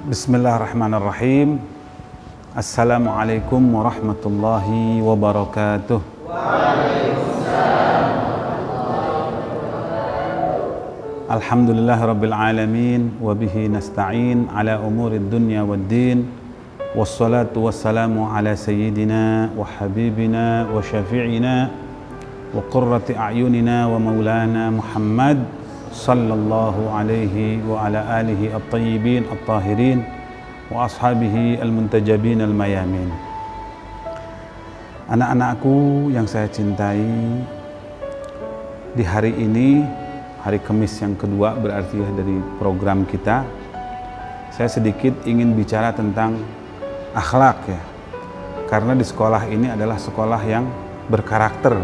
Bismillahirrahmanirrahim. Assalamualaikum warahmatullahi wabarakatuh. Alhamdulillahirabbil alamin wa bihi nasta'in ala umurid dunya waddin. Wassalatu wassalamu ala sayyidina wa habibina wa syafi'ina wa qurrati a'yunina wa maulana Muhammad sallallahu alaihi wa ala alihi at-tayyibin at-tahirin wa ashabihi al-muntajabin al-mayamin. Anak-anakku yang saya cintai, di hari ini, hari Kamis yang kedua berarti ya dari program kita, saya sedikit ingin bicara tentang akhlak ya. Karena di sekolah ini adalah sekolah yang berkarakter.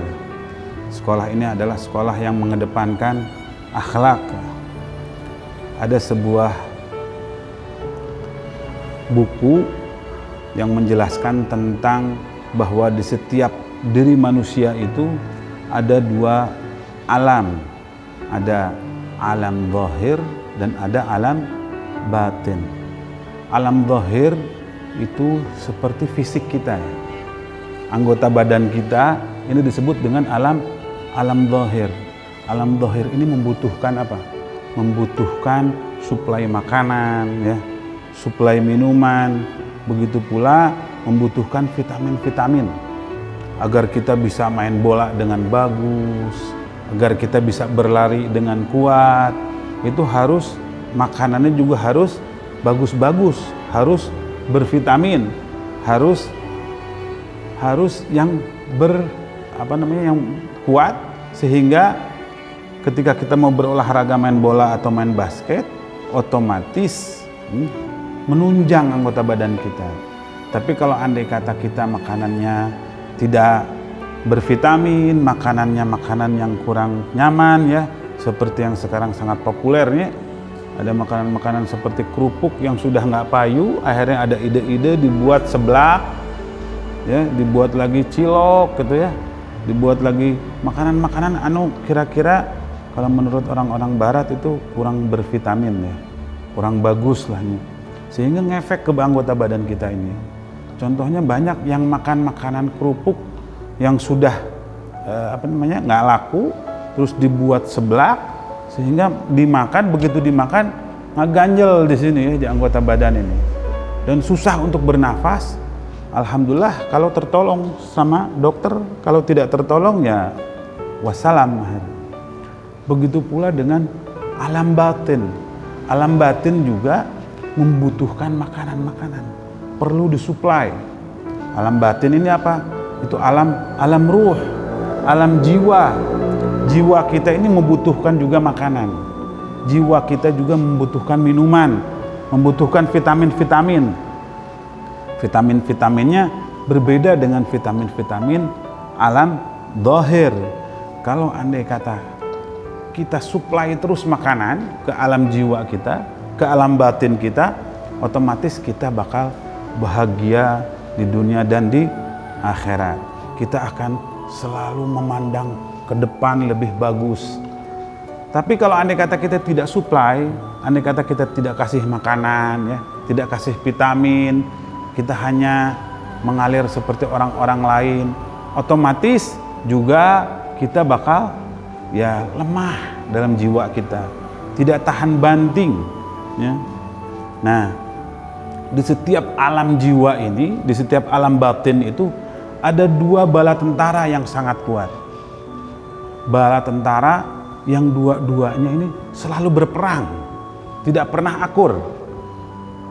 Sekolah ini adalah sekolah yang mengedepankan akhlak. Ada sebuah buku yang menjelaskan tentang bahwa di setiap diri manusia itu ada dua alam. Ada alam zahir dan ada alam batin. Alam zahir itu seperti fisik kita ya. Anggota badan kita ini disebut dengan alam zahir. Alam zahir ini membutuhkan apa? Membutuhkan suplai makanan ya, suplai minuman, begitu pula membutuhkan vitamin-vitamin agar kita bisa main bola dengan bagus, agar kita bisa berlari dengan kuat. Itu harus makanannya juga harus bagus-bagus, harus bervitamin, harus yang yang kuat, sehingga ketika kita mau berolahraga main bola atau main basket, otomatis menunjang anggota badan kita. Tapi kalau andai kata kita makanannya tidak bervitamin, makanan yang kurang nyaman ya, seperti yang sekarang sangat populernya, ada makanan-makanan seperti kerupuk yang sudah nggak payu, akhirnya ada ide-ide dibuat seblak, ya, dibuat lagi cilok gitu ya, dibuat lagi makanan-makanan kira-kira kalau menurut orang-orang barat itu kurang bervitamin ya, kurang bagus lah nih, sehingga ngefek ke anggota badan kita ini. Contohnya banyak yang makan makanan kerupuk yang sudah nggak laku, terus dibuat seblak, sehingga begitu dimakan ngeganjel di sini ya, di anggota badan ini, dan susah untuk bernafas. Alhamdulillah kalau tertolong sama dokter, kalau tidak tertolong ya wassalam. Begitu pula dengan alam batin. Alam batin juga membutuhkan makanan-makanan, perlu disuplai. Alam batin ini apa? Itu alam ruh, alam jiwa. Jiwa kita ini membutuhkan juga makanan. Jiwa kita juga membutuhkan minuman, membutuhkan vitamin-vitamin. Vitamin-vitaminnya berbeda dengan vitamin-vitamin alam zahir. Kalau andai kata kita suplai terus makanan ke alam jiwa kita, ke alam batin kita, otomatis kita bakal bahagia di dunia dan di akhirat. Kita akan selalu memandang ke depan lebih bagus. Tapi kalau andai kata kita tidak suplai, andai kata kita tidak kasih makanan ya, tidak kasih vitamin, kita hanya mengalir seperti orang-orang lain, otomatis juga kita bakal ya lemah dalam jiwa kita, tidak tahan banting ya. Nah, di setiap alam jiwa ini, di setiap alam batin itu ada dua bala tentara yang sangat kuat. Bala tentara yang dua-duanya ini selalu berperang, tidak pernah akur.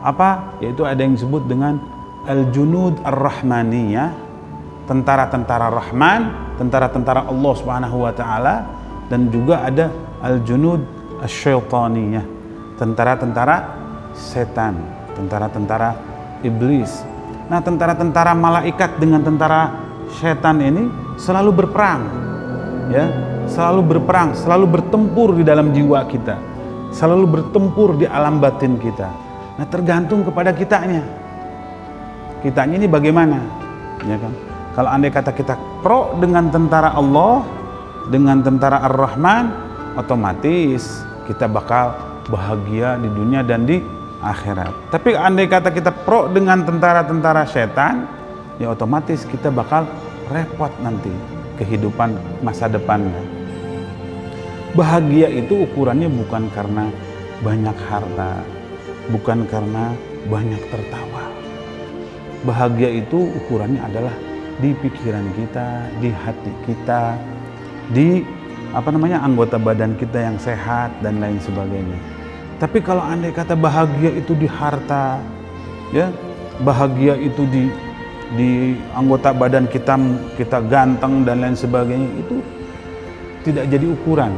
Apa? Yaitu ada yang disebut dengan al-junud ar-rahmaniyah, tentara-tentara Rahman, tentara-tentara Allah Subhanahu wa taala, dan juga ada al-junud asy-syaitaniyah, tentara-tentara setan, tentara-tentara iblis. Nah, tentara-tentara malaikat dengan tentara setan ini selalu berperang, ya, selalu berperang, selalu bertempur di dalam jiwa kita, selalu bertempur di alam batin kita. Nah, tergantung kepada kitanya. Kitanya ini bagaimana, ya kan? Kalau andai kata kita pro dengan tentara Allah, dengan tentara Ar-Rahman, otomatis kita bakal bahagia di dunia dan di akhirat. Tapi andai kata kita pro dengan tentara-tentara setan, ya otomatis kita bakal repot nanti kehidupan masa depannya. Bahagia itu ukurannya bukan karena banyak harta, bukan karena banyak tertawa. Bahagia itu ukurannya adalah di pikiran kita, di hati kita, di anggota badan kita yang sehat dan lain sebagainya. Tapi kalau andai kata bahagia itu di harta, ya, bahagia itu di anggota badan kita ganteng dan lain sebagainya, itu tidak jadi ukuran.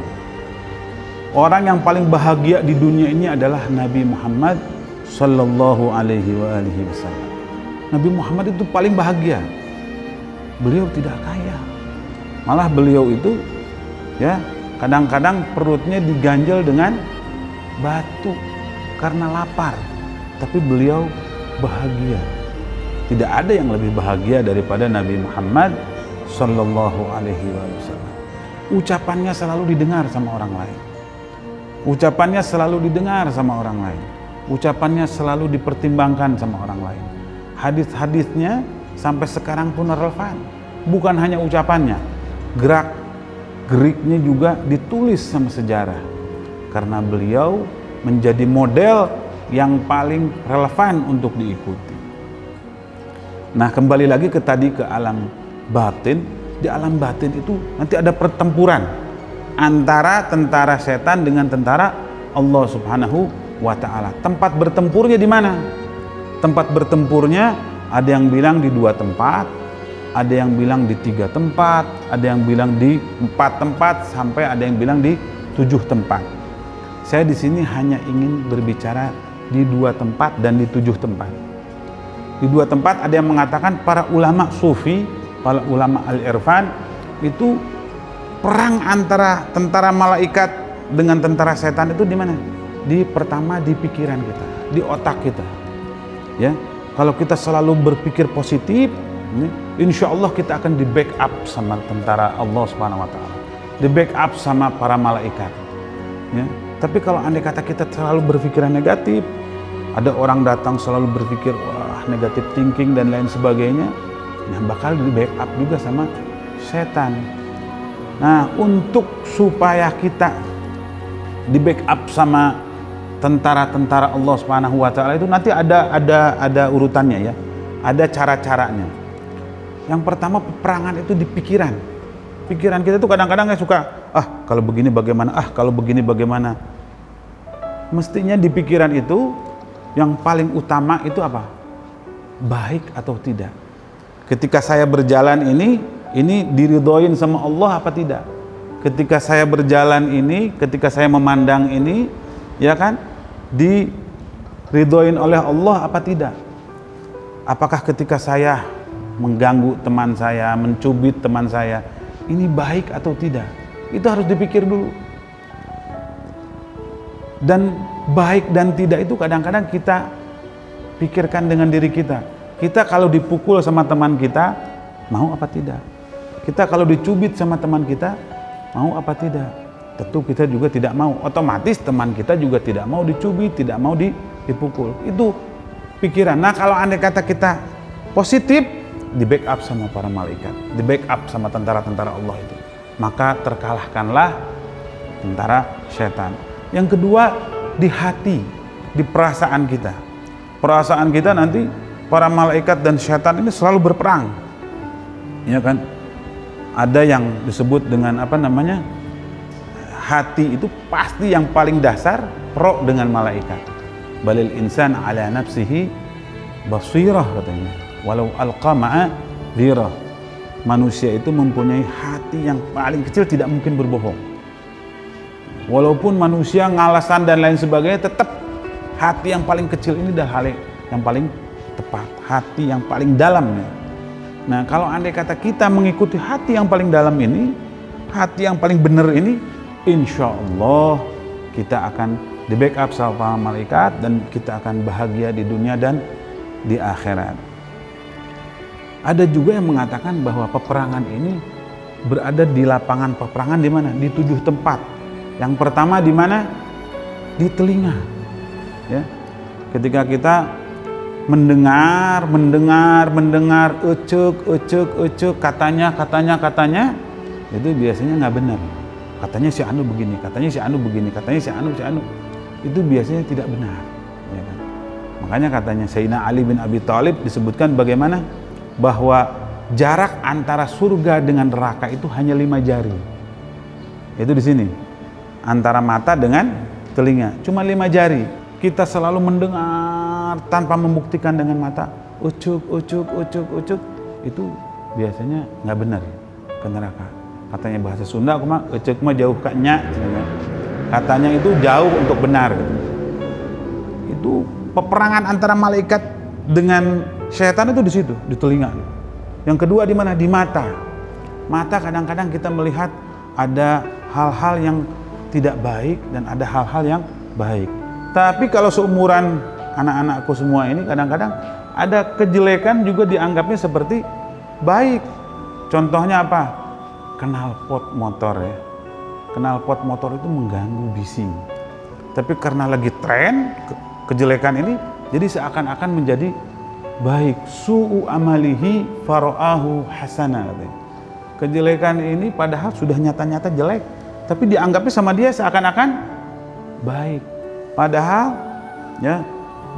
Orang yang paling bahagia di dunia ini adalah Nabi Muhammad sallallahu alaihi wasallam. Nabi Muhammad itu paling bahagia. Beliau tidak kaya. Malah beliau itu, ya, kadang-kadang perutnya diganjel dengan batu karena lapar. Tapi beliau bahagia. Tidak ada yang lebih bahagia daripada Nabi Muhammad sallallahu alaihi wasallam. Ucapannya selalu didengar sama orang lain. Ucapannya selalu didengar sama orang lain. Ucapannya selalu dipertimbangkan sama orang lain. Hadis-hadisnya sampai sekarang pun relevan. Bukan hanya ucapannya, gerak-geriknya juga ditulis sama sejarah. Karena beliau menjadi model yang paling relevan untuk diikuti. Nah, kembali lagi ke alam batin. Di alam batin itu nanti ada pertempuran antara tentara setan dengan tentara Allah Subhanahu wa ta'ala. Tempat bertempurnya di mana? Tempat bertempurnya ada yang bilang di 2 tempat, ada yang bilang di 3 tempat, ada yang bilang di 4 tempat, sampai ada yang bilang di 7 tempat. Saya di sini hanya ingin berbicara di 2 tempat dan di 7 tempat. Di 2 tempat ada yang mengatakan para ulama sufi, para ulama al-irfan, itu perang antara tentara malaikat dengan tentara setan itu di mana? Pertama di pikiran kita, di otak kita. Ya, kalau kita selalu berpikir positif, insya Allah kita akan di backup sama tentara Allah Subhanahu Wa Taala, di backup sama para malaikat. Ya, tapi kalau andai kata kita selalu berpikiran negatif, ada orang datang selalu berpikir wah negatif thinking dan lain sebagainya, nah bakal di backup juga sama setan. Nah, untuk supaya kita di backup sama tentara-tentara Allah Subhanahu wa taala itu nanti ada urutannya, ya. Ada cara-caranya. Yang pertama, peperangan itu di pikiran. Pikiran kita tuh kadang-kadang suka, kalau begini bagaimana? Kalau begini bagaimana? Mestinya di pikiran itu yang paling utama itu apa? Baik atau tidak. Ketika saya berjalan ini diridhoin sama Allah apa tidak? Ketika saya berjalan ini, ketika saya memandang ini, ya kan, diridhoin oleh Allah apa tidak? Apakah ketika saya mengganggu teman saya, mencubit teman saya, ini baik atau tidak? Itu harus dipikir dulu. Dan baik dan tidak itu kadang-kadang kita pikirkan dengan diri kita. Kita kalau dipukul sama teman kita, mau apa tidak? Kita kalau dicubit sama teman kita, mau apa tidak? Tentu kita juga tidak mau. Otomatis teman kita juga tidak mau dicubit, tidak mau dipukul. Itu pikiran. Nah, kalau andai kata kita positif, di backup sama para malaikat, di backup sama tentara-tentara Allah itu, maka terkalahkanlah tentara setan. Yang kedua, di hati, di perasaan kita. Perasaan kita nanti para malaikat dan setan ini selalu berperang. Ya kan? Ada yang disebut dengan hati itu pasti yang paling dasar pro dengan malaikat. Balil insan ala nafsihi basirah, katanya. Walau alqa ma'a dhirah. Manusia itu mempunyai hati yang paling kecil, tidak mungkin berbohong. Walaupun manusia ngalasan dan lain sebagainya, tetap hati yang paling kecil ini adalah hal yang paling tepat, hati yang paling dalam. Nah, kalau andai kata kita mengikuti hati yang paling dalam ini, hati yang paling benar ini, insya Allah kita akan di backup sama malaikat dan kita akan bahagia di dunia dan di akhirat. Ada juga yang mengatakan bahwa peperangan ini berada di lapangan peperangan di mana? Di 7 tempat. Yang pertama di mana? Di telinga. Ya. ketika kita mendengar, ucuk, katanya, itu biasanya nggak benar. Katanya si Anu begini, katanya si Anu begini, katanya si Anu, itu biasanya tidak benar. Ya kan? Makanya katanya Sayyidina Ali bin Abi Thalib disebutkan bagaimana bahwa jarak antara surga dengan neraka itu hanya 5 jari. Itu di sini. Antara mata dengan telinga, cuma 5 jari. Kita selalu mendengar tanpa membuktikan dengan mata, ucuk, itu biasanya nggak benar ke neraka. Katanya bahasa Sunda, aku mah ucuk mah jauh kaknya, katanya itu jauh untuk benar. Itu peperangan antara malaikat dengan setan itu di situ, di telinga. Yang kedua di mana? Di mata. Mata kadang-kadang kita melihat ada hal-hal yang tidak baik dan ada hal-hal yang baik. Tapi kalau seumuran anak-anakku semua ini kadang-kadang ada kejelekan juga dianggapnya seperti baik. Contohnya apa? Knalpot motor ya. Knalpot motor itu mengganggu bising. Tapi karena lagi tren kejelekan ini, jadi seakan-akan menjadi baik. Su'u amalihi faro'ahu hasana. Kejelekan ini padahal sudah nyata-nyata jelek, tapi dianggapnya sama dia seakan-akan baik. Padahal ya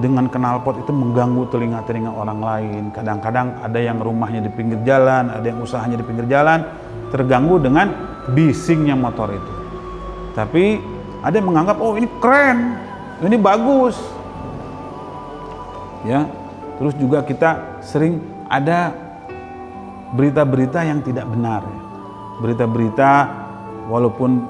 dengan knalpot itu mengganggu telinga-telinga orang lain. Kadang-kadang ada yang rumahnya di pinggir jalan, ada yang usahanya di pinggir jalan, terganggu dengan bisingnya motor itu. Tapi ada yang menganggap, oh ini keren, ini bagus. Ya, terus juga kita sering ada berita-berita yang tidak benar. Berita-berita walaupun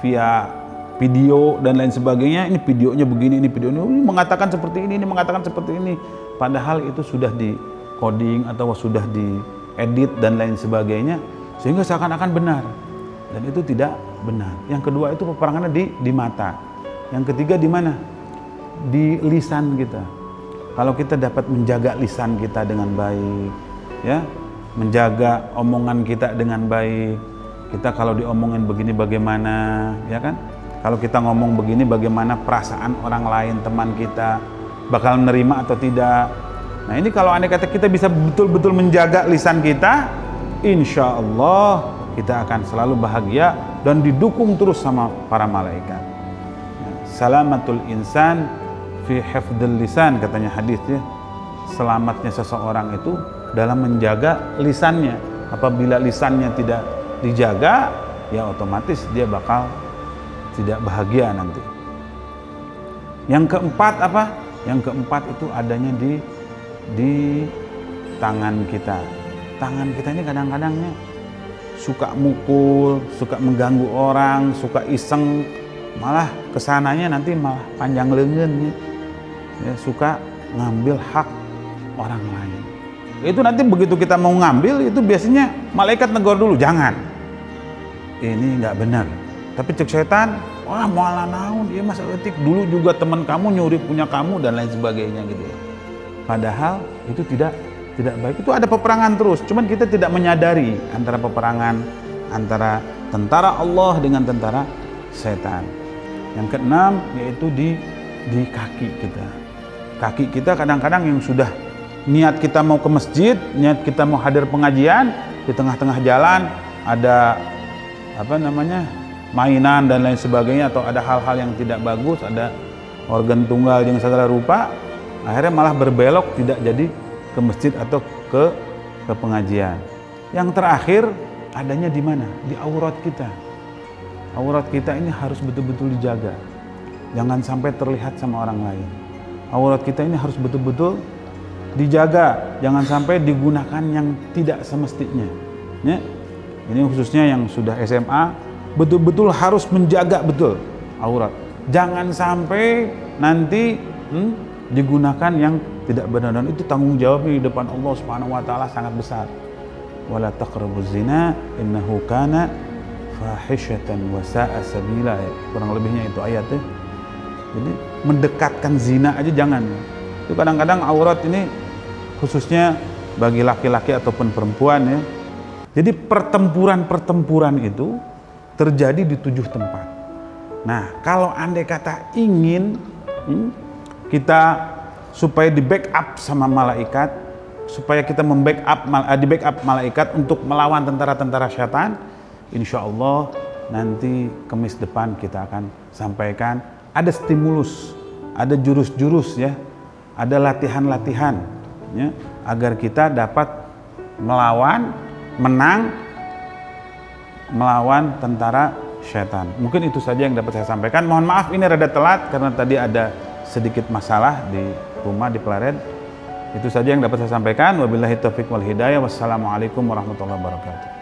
via video dan lain sebagainya, ini videonya begini, ini videonya ini mengatakan seperti ini mengatakan seperti ini. Padahal itu sudah di coding atau sudah diedit dan lain sebagainya, sehingga seakan-akan benar. Dan itu tidak benar. Yang kedua itu peperangannya di mata. Yang ketiga di mana? Di lisan kita. Kalau kita dapat menjaga lisan kita dengan baik, ya, menjaga omongan kita dengan baik. Kita kalau diomongin begini bagaimana, ya kan? Kalau kita ngomong begini bagaimana perasaan orang lain, teman kita bakal menerima atau tidak. Nah ini kalau andai kata kita bisa betul-betul menjaga lisan kita, insya Allah kita akan selalu bahagia dan didukung terus sama para malaikat. Salamatul insan fi hifdzil lisan, katanya hadisnya. Selamatnya seseorang itu dalam menjaga lisannya. Apabila lisannya tidak dijaga, ya otomatis dia bakal tidak bahagia nanti. Yang keempat apa? Yang keempat itu adanya di tangan kita. Tangan kita ini kadang-kadangnya suka mukul, suka mengganggu orang, suka iseng, malah kesananya nanti malah panjang lengan, ya, suka ngambil hak orang lain. Itu nanti begitu kita mau ngambil, itu biasanya malaikat negor dulu, jangan. Ini nggak benar. Tapi cek setan, wah malah naon, dia masa etik dulu juga teman kamu nyuri punya kamu dan lain sebagainya gitu ya. Padahal itu tidak baik. Itu ada peperangan terus, cuman kita tidak menyadari antara peperangan antara tentara Allah dengan tentara setan. Yang keenam yaitu di kaki kita. Kaki kita kadang-kadang yang sudah niat kita mau ke masjid, niat kita mau hadir pengajian, di tengah-tengah jalan ada apa namanya? Mainan dan lain sebagainya, atau ada hal-hal yang tidak bagus, ada organ tunggal yang segala rupa, akhirnya malah berbelok tidak jadi ke masjid atau ke pengajian. Yang terakhir adanya di mana? Di aurat kita. Aurat kita ini harus betul-betul dijaga. Jangan sampai terlihat sama orang lain. Aurat kita ini harus betul-betul dijaga. Jangan sampai digunakan yang tidak semestinya. Ya? Ini khususnya yang sudah SMA, betul-betul harus menjaga betul aurat. Jangan sampai nanti digunakan yang tidak benar, dan itu tanggung jawabnya di depan Allah Subhanahu wa taala sangat besar. Wala taqrabuz zina innahu kana fahisyatan wa sa'a sabila. Kurang lebihnya itu ayatnya. Jadi mendekatkan zina aja jangan. Itu kadang-kadang aurat ini khususnya bagi laki-laki ataupun perempuan ya. Jadi pertempuran itu terjadi di 7 tempat. Nah, kalau andai kata ingin kita supaya di backup sama malaikat, supaya kita di backup malaikat untuk melawan tentara-tentara syaitan. Insya Allah nanti Kamis depan kita akan sampaikan ada stimulus, ada jurus-jurus ya, ada latihan-latihan ya, agar kita dapat menang melawan tentara syaitan. Mungkin itu saja yang dapat saya sampaikan. Mohon maaf ini rada telat karena tadi ada sedikit masalah di rumah di Pleret. Itu saja yang dapat saya sampaikan. Wabillahi taufiq wal hidayah. Wassalamualaikum warahmatullahi wabarakatuh.